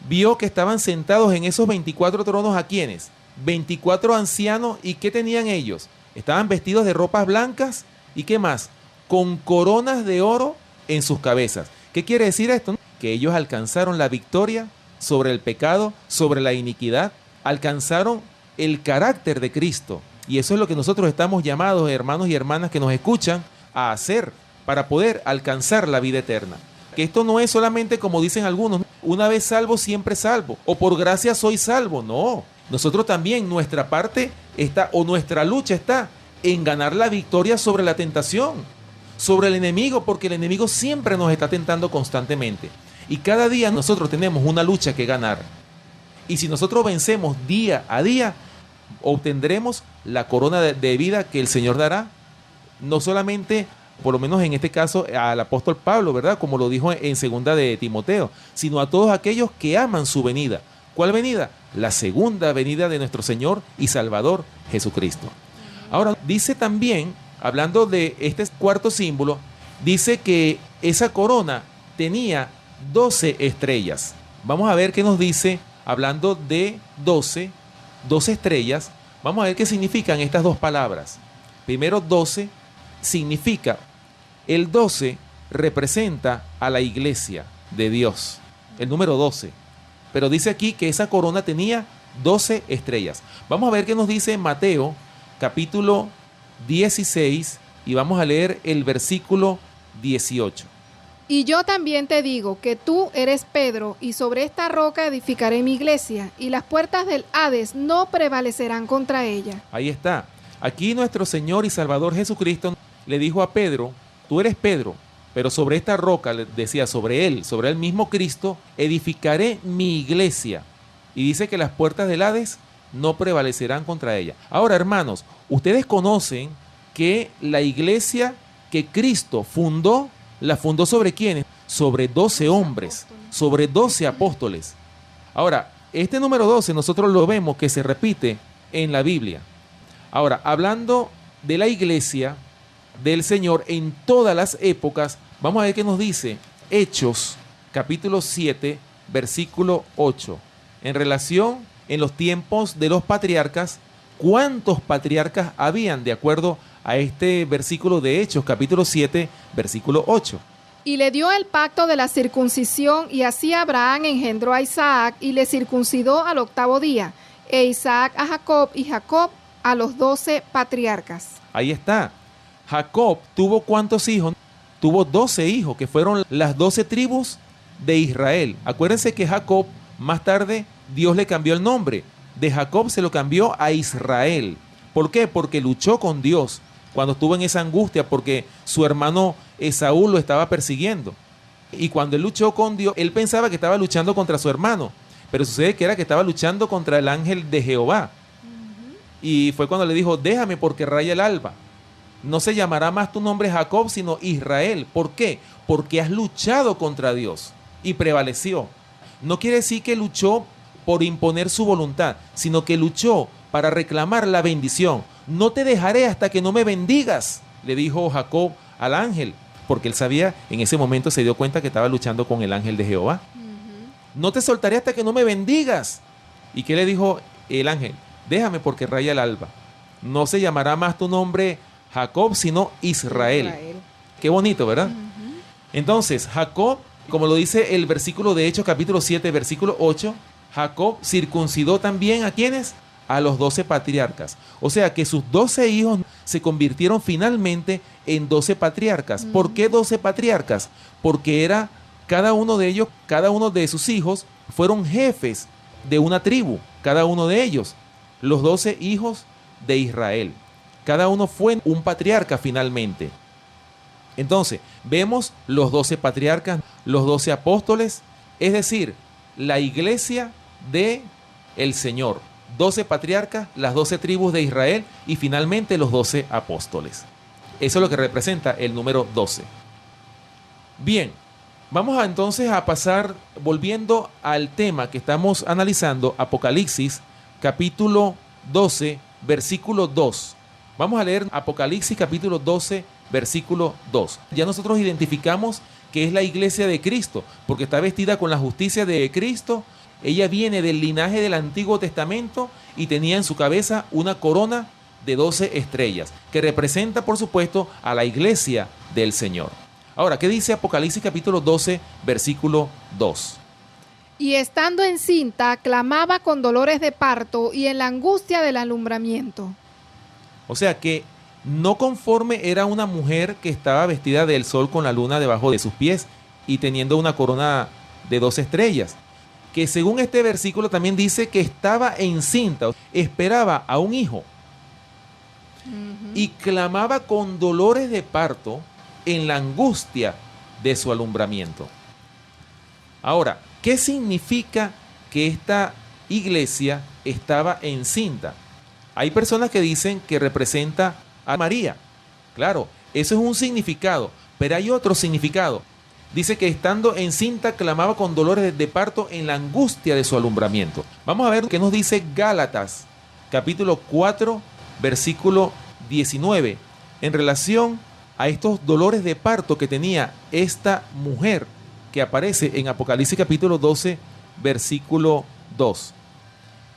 vio que estaban sentados en esos 24 tronos. ¿A quiénes? 24 ancianos. ¿Y qué tenían ellos? Estaban vestidos de ropas blancas. ¿Y qué más? Con coronas de oro en sus cabezas. ¿Qué quiere decir esto? Que ellos alcanzaron la victoria sobre el pecado, sobre la iniquidad, alcanzaron el carácter de Cristo. Y eso es lo que nosotros estamos llamados, hermanos y hermanas que nos escuchan, a hacer para poder alcanzar la vida eterna. Que esto no es solamente, como dicen algunos, una vez salvo, siempre salvo, o por gracia soy salvo. No, nosotros también, nuestra parte está, o nuestra lucha está en ganar la victoria sobre la tentación, sobre el enemigo, porque el enemigo siempre nos está tentando constantemente. Y cada día nosotros tenemos una lucha que ganar. Y si nosotros vencemos día a día, obtendremos la corona de vida que el Señor dará, no solamente, por lo menos en este caso, al apóstol Pablo, ¿verdad? Como lo dijo en segunda de Timoteo, sino a todos aquellos que aman su venida. ¿Cuál venida? La segunda venida de nuestro Señor y Salvador Jesucristo. Ahora, dice también, hablando de este cuarto símbolo, dice que esa corona tenía 12 estrellas. Vamos a ver qué nos dice, hablando de 12 estrellas. Vamos a ver qué significan estas dos palabras. Primero, 12 significa, el 12 representa a la iglesia de Dios, el número 12. Pero dice aquí que esa corona tenía 12 estrellas. Vamos a ver qué nos dice Mateo, capítulo 16, y vamos a leer el versículo 18. Y yo también te digo que tú eres Pedro, y sobre esta roca edificaré mi iglesia, y las puertas del Hades no prevalecerán contra ella. Ahí está. Aquí nuestro Señor y Salvador Jesucristo le dijo a Pedro, tú eres Pedro, pero sobre esta roca, le decía, sobre él mismo Cristo, edificaré mi iglesia. Y dice que las puertas del Hades no prevalecerán contra ella. Ahora, hermanos, ustedes conocen que la iglesia que Cristo fundó, ¿la fundó sobre quiénes? Sobre 12 hombres, sobre 12 apóstoles. Ahora, este número 12 nosotros lo vemos que se repite en la Biblia. Ahora, hablando de la iglesia del Señor en todas las épocas, vamos a ver qué nos dice Hechos, capítulo 7, versículo 8. En relación en los tiempos de los patriarcas, ¿cuántos patriarcas habían? De acuerdo a este versículo de Hechos, capítulo 7, versículo 8. Y le dio el pacto de la circuncisión, y así Abraham engendró a Isaac, y le circuncidó al 8º día, e Isaac a Jacob, y Jacob a los 12 patriarcas. Ahí está. Jacob tuvo ¿cuántos hijos? Tuvo 12 hijos, que fueron las 12 tribus de Israel. Acuérdense que Jacob, más tarde, Dios le cambió el nombre. De Jacob se lo cambió a Israel. ¿Por qué? Porque luchó con Dios cuando estuvo en esa angustia, porque su hermano Esaú lo estaba persiguiendo. Y cuando él luchó con Dios, él pensaba que estaba luchando contra su hermano, pero sucede que era que estaba luchando contra el ángel de Jehová. Y fue cuando le dijo, déjame porque raya el alba. No se llamará más tu nombre Jacob, sino Israel. ¿Por qué? Porque has luchado contra Dios y prevaleció. No quiere decir que luchó por imponer su voluntad, sino que luchó para reclamar la bendición. No te dejaré hasta que no me bendigas, le dijo Jacob al ángel, porque él sabía, en ese momento se dio cuenta que estaba luchando con el ángel de Jehová. No te soltaré hasta que no me bendigas. ¿Y qué le dijo el ángel? Déjame porque raya el alba. No se llamará más tu nombre Jacob, sino Israel. Qué bonito, ¿verdad? Entonces, Jacob, como lo dice el versículo de Hechos, capítulo 7, versículo 8, Jacob circuncidó también ¿a quiénes? A los 12 patriarcas. O sea que sus 12 hijos se convirtieron finalmente en 12 patriarcas. ¿Por qué 12 patriarcas? Porque era cada uno de ellos, cada uno de sus hijos fueron jefes de una tribu, cada uno de ellos. Los 12 hijos de Israel. Cada uno fue un patriarca finalmente. Entonces, vemos los 12 patriarcas, los 12 apóstoles, es decir, la iglesia de el Señor. 12 patriarcas, las 12 tribus de Israel y finalmente los 12 apóstoles. Eso es lo que representa el número 12. Bien, Vamos entonces a pasar, volviendo al tema que estamos analizando, Apocalipsis, capítulo 12, versículo 2. Vamos a leer Apocalipsis, capítulo 12, versículo 2. Ya nosotros identificamos que es la iglesia de Cristo, porque está vestida con la justicia de Cristo. Ella viene del linaje del Antiguo Testamento y tenía en su cabeza una corona de 12 estrellas, que representa, por supuesto, a la iglesia del Señor. Ahora, ¿qué dice Apocalipsis capítulo 12, versículo 2? Y estando encinta, clamaba con dolores de parto y en la angustia del alumbramiento. O sea que no conforme era una mujer que estaba vestida del sol con la luna debajo de sus pies y teniendo una corona de 12 estrellas, que según este versículo también dice que estaba encinta, esperaba a un hijo y clamaba con dolores de parto en la angustia de su alumbramiento. Ahora, ¿qué significa que esta iglesia estaba encinta? Hay personas que dicen que representa a María. Claro, eso es un significado, pero hay otro significado. Dice que estando encinta clamaba con dolores de parto en la angustia de su alumbramiento. Vamos a ver qué nos dice Gálatas, capítulo 4, versículo 19, en relación a estos dolores de parto que tenía esta mujer que aparece en Apocalipsis capítulo 12, versículo 2.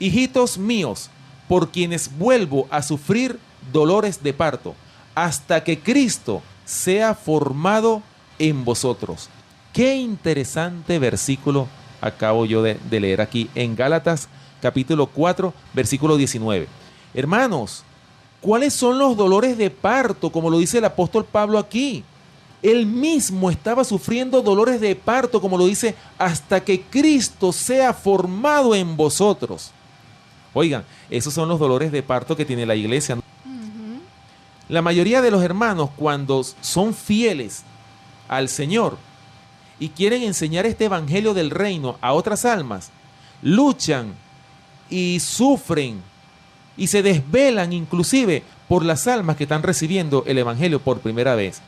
Hijitos míos, por quienes vuelvo a sufrir dolores de parto, hasta que Cristo sea formado en vosotros. Qué interesante versículo acabo yo de leer aquí en Gálatas capítulo 4, versículo 19. Hermanos, ¿cuáles son los dolores de parto? Como lo dice el apóstol Pablo aquí. Él mismo estaba sufriendo dolores de parto, como lo dice, hasta que Cristo sea formado en vosotros. Oigan, esos son los dolores de parto que tiene la iglesia. La mayoría de los hermanos, cuando son fieles al Señor y quieren enseñar este evangelio del reino a otras almas, luchan y sufren y se desvelan inclusive por las almas que están recibiendo el evangelio por primera vez.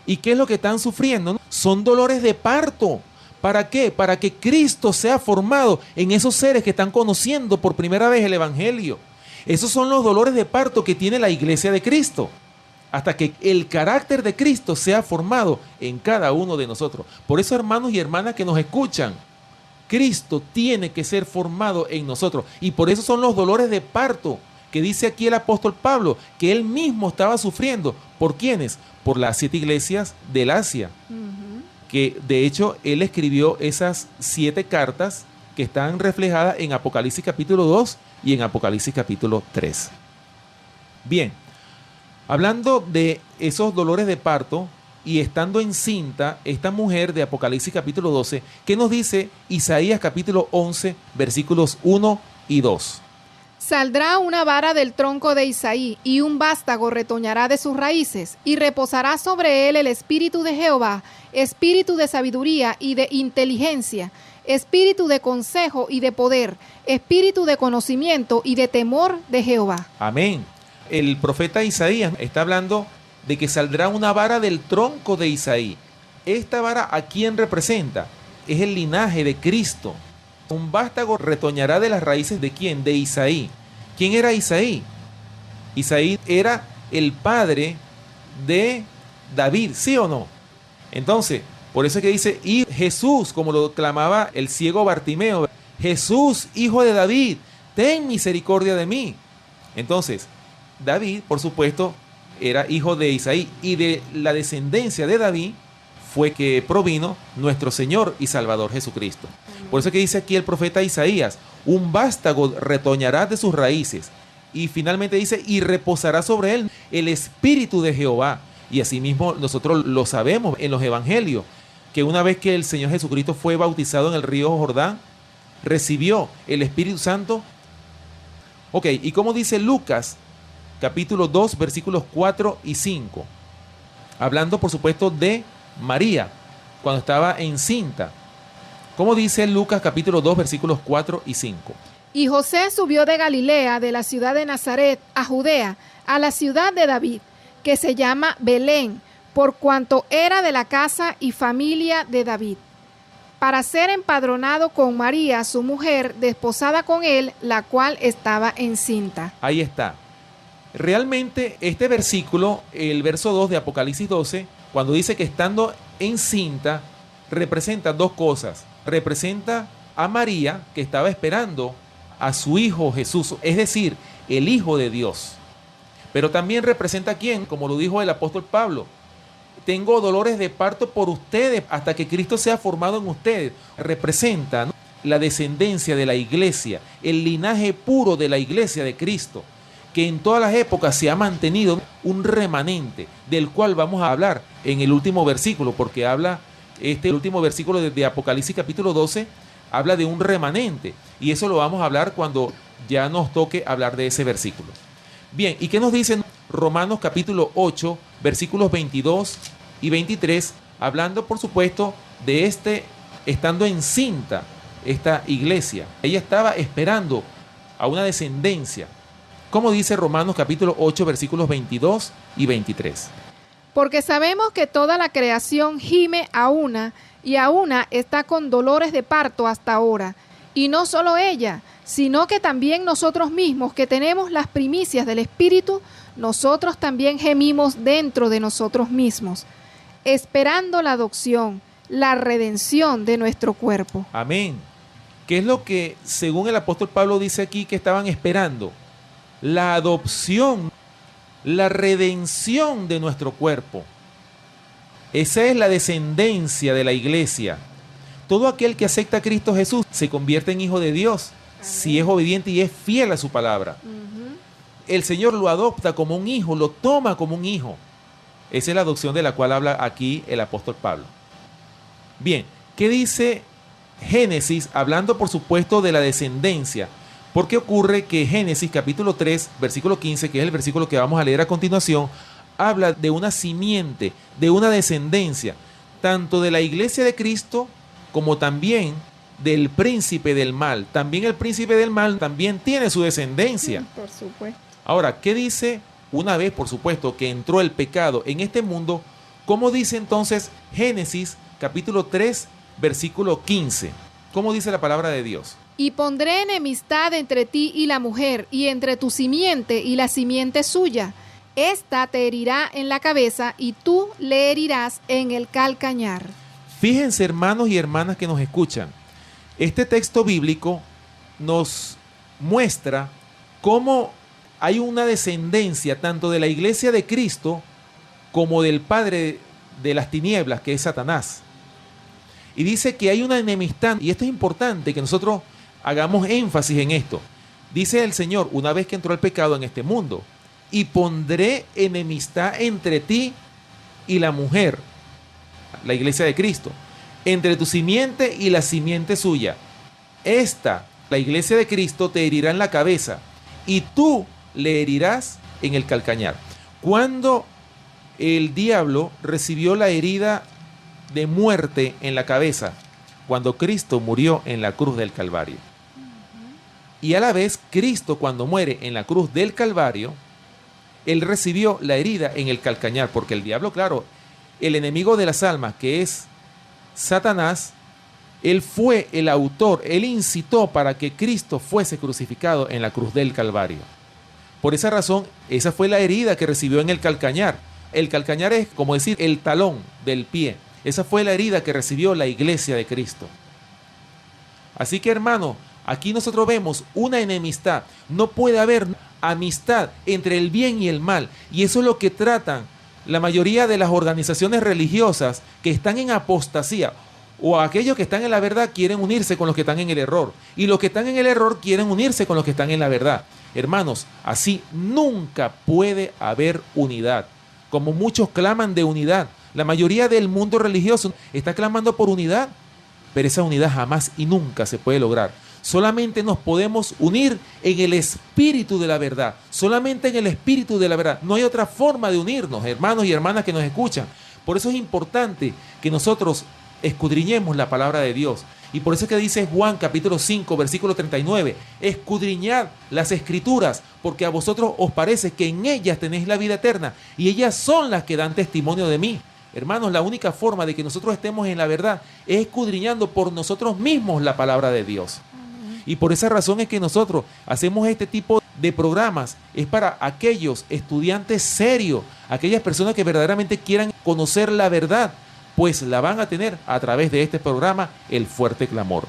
¿Y qué es lo que están sufriendo? Son dolores de parto. ¿Para qué? Para que Cristo sea formado en esos seres que están conociendo por primera vez el evangelio. Esos son los dolores de parto que tiene la iglesia de Cristo, hasta que el carácter de Cristo sea formado en cada uno de nosotros. Por eso, hermanos y hermanas que nos escuchan, Cristo tiene que ser formado en nosotros. Y por eso son los dolores de parto que dice aquí el apóstol Pablo, que él mismo estaba sufriendo. ¿Por quiénes? Por las 7 iglesias del Asia. Que de hecho él escribió esas 7 cartas que están reflejadas en Apocalipsis capítulo 2 y en Apocalipsis capítulo 3. Bien, hablando de esos dolores de parto y estando encinta esta mujer de Apocalipsis capítulo 12, ¿qué nos dice Isaías capítulo 11, versículos 1 y 2? Saldrá una vara del tronco de Isaí, y un vástago retoñará de sus raíces, y reposará sobre él el espíritu de Jehová, espíritu de sabiduría y de inteligencia, espíritu de consejo y de poder, espíritu de conocimiento y de temor de Jehová. Amén. El profeta Isaías está hablando de que saldrá una vara del tronco de Isaí. Esta vara, ¿a quién representa? Es el linaje de Cristo. Un vástago retoñará de las raíces ¿de quién? De Isaí. ¿Quién era Isaí? Isaí era el padre de David, ¿sí o no? Entonces, por eso es que dice, y Jesús, como lo clamaba el ciego Bartimeo, Jesús, hijo de David, ten misericordia de mí. Entonces, David, por supuesto, era hijo de Isaí, y de la descendencia de David fue que provino nuestro Señor y Salvador Jesucristo. Por eso es que dice aquí el profeta Isaías, un vástago retoñará de sus raíces. Y finalmente dice, y reposará sobre él el espíritu de Jehová. Y asimismo nosotros lo sabemos en los evangelios, que una vez que el Señor Jesucristo fue bautizado en el río Jordán, recibió el Espíritu Santo. Ok, ¿y cómo dice Lucas, capítulo 2, versículos 4 y 5? Hablando, por supuesto, de María, cuando estaba encinta. ¿Cómo dice Lucas, capítulo 2, versículos 4 y 5? Y José subió de Galilea, de la ciudad de Nazaret, a Judea, a la ciudad de David, que se llama Belén, por cuanto era de la casa y familia de David, para ser empadronado con María, su mujer, desposada con él, la cual estaba encinta. Ahí está. Realmente este versículo, el verso 2 de Apocalipsis 12, cuando dice que estando encinta, representa dos cosas. Representa a María, que estaba esperando a su hijo Jesús, es decir, el Hijo de Dios. Pero también representa a quién, como lo dijo el apóstol Pablo: tengo dolores de parto por ustedes hasta que Cristo sea formado en ustedes. Representa, ¿no?, la descendencia de la iglesia, el linaje puro de la iglesia de Cristo, que en todas las épocas se ha mantenido un remanente, del cual vamos a hablar en el último versículo, porque habla, el último versículo de Apocalipsis capítulo 12, habla de un remanente, y eso lo vamos a hablar cuando ya nos toque hablar de ese versículo. Bien, ¿y qué nos dicen Romanos capítulo 8, versículos 22 y 23, hablando por supuesto de estando encinta esta iglesia? Ella estaba esperando a una descendencia. ¿Cómo dice Romanos capítulo 8, versículos 22 y 23? Porque sabemos que toda la creación gime a una, y a una está con dolores de parto hasta ahora. Y no solo ella, sino que también nosotros mismos, que tenemos las primicias del Espíritu, nosotros también gemimos dentro de nosotros mismos, esperando la adopción, la redención de nuestro cuerpo. Amén. ¿Qué es lo que, según el apóstol Pablo dice aquí, que estaban esperando? La adopción, la redención de nuestro cuerpo. Esa es la descendencia de la iglesia. Todo aquel que acepta a Cristo Jesús se convierte en hijo de Dios. Amén. Si es obediente y es fiel a su palabra. El Señor lo adopta como un hijo, lo toma como un hijo. Esa es la adopción de la cual habla aquí el apóstol Pablo. Bien, ¿qué dice Génesis? Hablando por supuesto de la descendencia. Porque ocurre que Génesis capítulo 3, versículo 15, que es el versículo que vamos a leer a continuación, habla de una simiente, de una descendencia, tanto de la iglesia de Cristo como también del príncipe del mal. También el príncipe del mal también tiene su descendencia. Por supuesto. Ahora, ¿qué dice? Una vez, por supuesto, que entró el pecado en este mundo, ¿cómo dice entonces Génesis capítulo 3, versículo 15? ¿Cómo dice la palabra de Dios? Y pondré enemistad entre ti y la mujer, y entre tu simiente y la simiente suya. Esta te herirá en la cabeza, y tú le herirás en el calcañar. Fíjense, hermanos y hermanas que nos escuchan, este texto bíblico nos muestra cómo hay una descendencia tanto de la iglesia de Cristo como del padre de las tinieblas, que es Satanás. Y dice que hay una enemistad, y esto es importante que nosotros hagamos énfasis en esto. Dice el Señor, una vez que entró el pecado en este mundo: y pondré enemistad entre ti y la mujer, la iglesia de Cristo, entre tu simiente y la simiente suya. Esta, la iglesia de Cristo, te herirá en la cabeza, y tú le herirás en el calcañar. Cuando el diablo recibió la herida de muerte en la cabeza, cuando Cristo murió en la cruz del Calvario. Y a la vez, Cristo, cuando muere en la cruz del Calvario, él recibió la herida en el calcañar, porque el diablo, claro, el enemigo de las almas, que es Satanás, él fue el autor, él incitó para que Cristo fuese crucificado en la cruz del Calvario. Por esa razón, esa fue la herida que recibió en el calcañar. El calcañar es como decir el talón del pie. Esa fue la herida que recibió la iglesia de Cristo. Así que, hermano, aquí nosotros vemos una enemistad. No puede haber amistad entre el bien y el mal. Y eso es lo que tratan la mayoría de las organizaciones religiosas que están en apostasía. O aquellos que están en la verdad quieren unirse con los que están en el error. Y los que están en el error quieren unirse con los que están en la verdad. Hermanos, así nunca puede haber unidad. Como muchos claman de unidad. La mayoría del mundo religioso está clamando por unidad. Pero esa unidad jamás y nunca se puede lograr. Solamente nos podemos unir en el espíritu de la verdad. Solamente en el espíritu de la verdad. No hay otra forma de unirnos, hermanos y hermanas que nos escuchan. Por eso es importante que nosotros escudriñemos la palabra de Dios Y por eso es que dice Juan capítulo 5, versículo 39, escudriñad las escrituras, porque a vosotros os parece que en ellas tenéis la vida eterna, y ellas son las que dan testimonio de mí. Hermanos, la única forma de que nosotros estemos en la verdad es escudriñando por nosotros mismos la palabra de Dios. Y por esa razón es que nosotros hacemos este tipo de programas. Es para aquellos estudiantes serios, aquellas personas que verdaderamente quieran conocer la verdad, pues la van a tener a través de este programa, El Fuerte Clamor.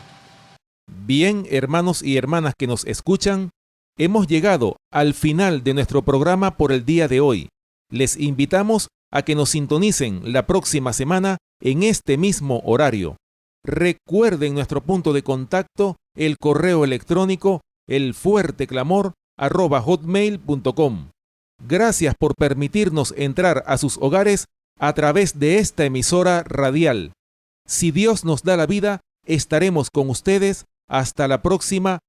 Bien, hermanos y hermanas que nos escuchan, hemos llegado al final de nuestro programa por el día de hoy. Les invitamos a que nos sintonicen la próxima semana en este mismo horario. Recuerden nuestro punto de contacto, el correo electrónico elfuerteclamor@hotmail.com. Gracias por permitirnos entrar a sus hogares a través de esta emisora radial. Si Dios nos da la vida, estaremos con ustedes hasta la próxima